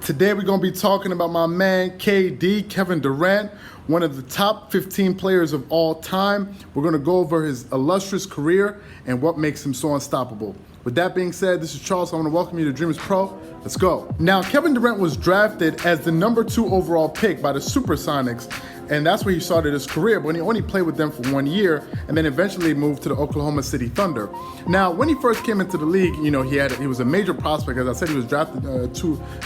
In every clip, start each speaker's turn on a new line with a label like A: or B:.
A: Today we're going to be talking about my man KD, Kevin Durant, one of the top 15 players of all time. We're going to go over his illustrious career and what makes him so unstoppable. With that being said, this is Charles. I want to welcome you to Dreamers Pro. Let's go. Now, Kevin Durant was drafted as the number 2 overall pick by the Supersonics, and that's where he started his career, but he only played with them for 1 year and then eventually moved to the Oklahoma City Thunder. Now, when he first came into the league, he was a major prospect. As I said, he was drafted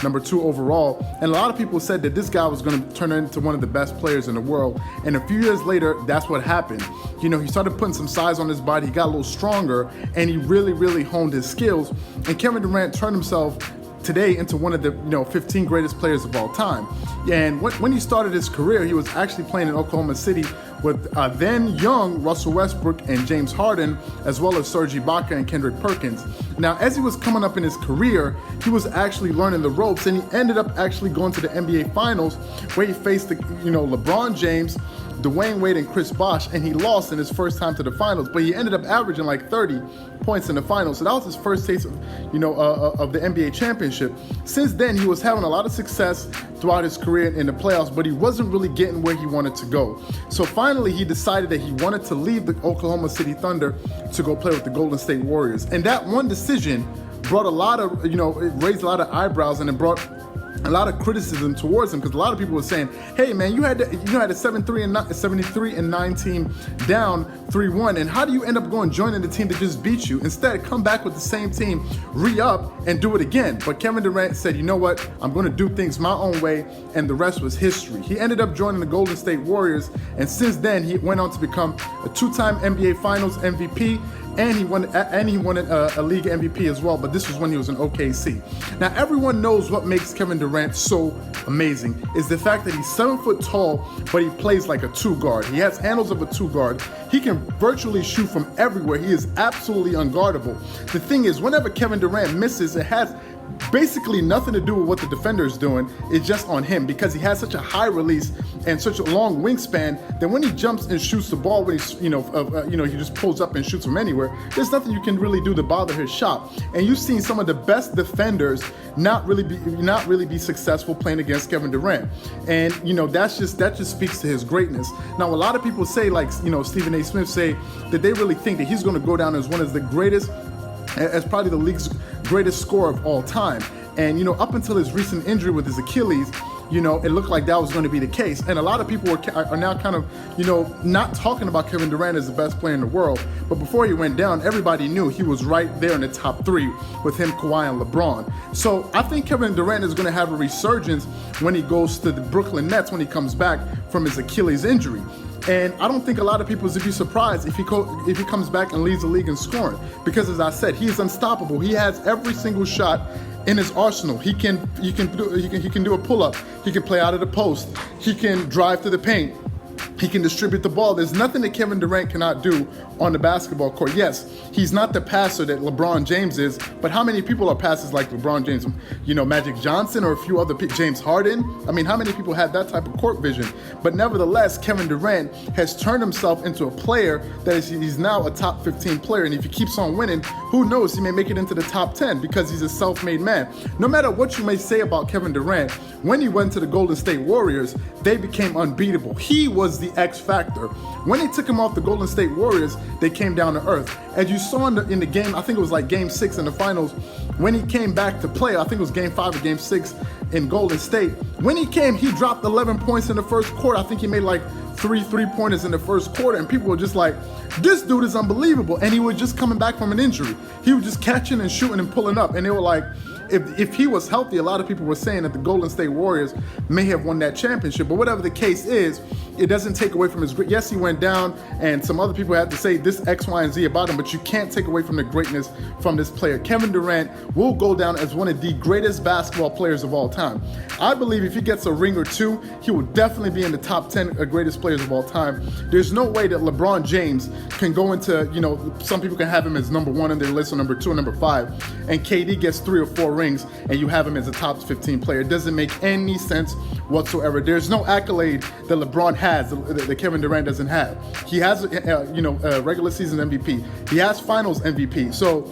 A: number 2 overall, and a lot of people said that this guy was going to turn into one of the best players in the world, and a few years later, that's what happened. He started putting some size on his body, he got a little stronger, and he really honed his skills, and Kevin Durant turned himself today into one of the 15 greatest players of all time. And when he started his career, he was actually playing in Oklahoma City with then young Russell Westbrook and James Harden, as well as Serge Ibaka and Kendrick Perkins. Now, as he was coming up in his career, he was actually learning the ropes, and he ended up actually going to the NBA Finals, where he faced LeBron James, Dwayne Wade, and Chris Bosh, and he lost in his first time to the finals, but he ended up averaging like 30 points in the finals. So that was his first taste of the NBA championship. Since then, he was having a lot of success throughout his career in the playoffs, but he wasn't really getting where he wanted to go. So finally, he decided that he wanted to leave the Oklahoma City Thunder to go play with the Golden State Warriors. And that one decision brought a lot of, it raised a lot of eyebrows, and it brought a lot of criticism towards him, because a lot of people were saying, "Hey man, you had a 73 and 9 team down 3-1, and how do you end up joining the team that just beat you? Instead, come back with the same team, re-up, and do it again." But Kevin Durant said, "You know what? I'm going to do things my own way," and the rest was history. He ended up joining the Golden State Warriors, and since then he went on to become a 2-time NBA Finals MVP. And he won a league MVP as well, but this was when he was in OKC. Now, everyone knows what makes Kevin Durant so amazing is the fact that he's 7 foot tall, but he plays like a 2 guard. He has handles of a 2 guard. He can virtually shoot from everywhere. He is absolutely unguardable. The thing is, whenever Kevin Durant misses, it has basically nothing to do with what the defender is doing. It's just on him, because he has such a high release and such a long wingspan that when he jumps and shoots the ball, when he just pulls up and shoots from anywhere, there's nothing you can really do to bother his shot. And you've seen some of the best defenders not really be successful playing against Kevin Durant. And that just speaks to his greatness. Now, a lot of people say, like Stephen A. Smith, say that they really think that he's going to go down as one of the greatest, as probably the league's greatest scorer of all time. And up until his recent injury with his Achilles, it looked like that was going to be the case. And a lot of people are now kind of, not talking about Kevin Durant as the best player in the world. But before he went down, everybody knew he was right there in the top 3 with him, Kawhi, and LeBron. So I think Kevin Durant is going to have a resurgence when he goes to the Brooklyn Nets when he comes back from his Achilles injury. And I don't think a lot of people would be surprised if he comes back and leads the league in scoring, because as I said, he is unstoppable. He has every single shot in his arsenal. He can do a pull-up. He can play out of the post. He can drive to the paint. He can distribute the ball. There's nothing that Kevin Durant cannot do on the basketball court. Yes, he's not the passer that LeBron James is, but how many people are passers like LeBron James? Magic Johnson or a few other people, James Harden? I mean, how many people have that type of court vision? But nevertheless, Kevin Durant has turned himself into a player that he's now a top 15 player. And if he keeps on winning, who knows, he may make it into the top 10 because he's a self-made man. No matter what you may say about Kevin Durant, when he went to the Golden State Warriors, they became unbeatable. He was the X factor. When they took him off the Golden State Warriors, they came down to earth. As you saw in the game, I think it was like game 6 in the finals, when he came back to play, I think it was game 5 or game 6 in Golden State. When he came, he dropped 11 points in the first quarter. I think he made like 3 3-pointers in the first quarter, and people were just like, this dude is unbelievable. And he was just coming back from an injury. He was just catching and shooting and pulling up, and they were like, if he was healthy, a lot of people were saying that the Golden State Warriors may have won that championship. But whatever the case is, it doesn't take away from his great. Yes, he went down, and some other people had to say this X, Y, and Z about him, but you can't take away from the greatness from this player. Kevin Durant will go down as one of the greatest basketball players of all time. I believe if he gets a ring or 2, he will definitely be in the top 10 greatest players of all time. There's no way that LeBron James can go into, some people can have him as number 1 on their list, or number 2 or number 5, and KD gets 3 or 4 rings and you have him as a top 15 player. It doesn't make any sense whatsoever. There's no accolade that LeBron has that Kevin Durant doesn't have. He has regular season MVP. He has finals MVP. So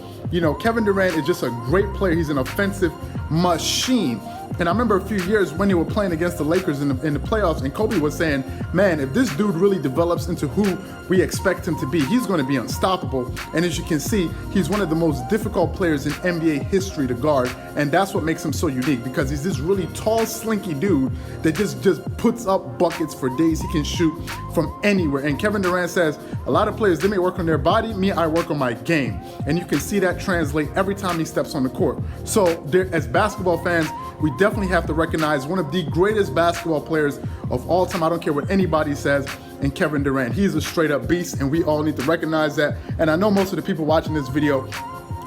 A: Kevin Durant is just a great player. He's an offensive machine. And I remember a few years when they were playing against the Lakers in the playoffs, and Kobe was saying, man, if this dude really develops into who we expect him to be, he's going to be unstoppable. And as you can see, he's one of the most difficult players in NBA history to guard. And that's what makes him so unique, because he's this really tall, slinky dude that just puts up buckets for days. He can shoot from anywhere. And Kevin Durant says, a lot of players, they may work on their body. Me, I work on my game. And you can see that translate every time he steps on the court. So as basketball fans, we definitely have to recognize one of the greatest basketball players of all time. I don't care what anybody says, and Kevin Durant. He's a straight up beast, and we all need to recognize that. And I know most of the people watching this video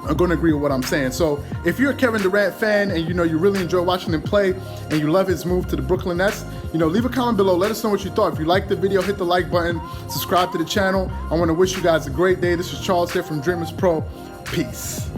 A: are going to agree with what I'm saying. So if you're a Kevin Durant fan and you really enjoy watching him play and you love his move to the Brooklyn Nets, leave a comment below. Let us know what you thought. If you liked the video, hit the like button, subscribe to the channel. I want to wish you guys a great day. This is Charles here from Dreamers Pro. Peace.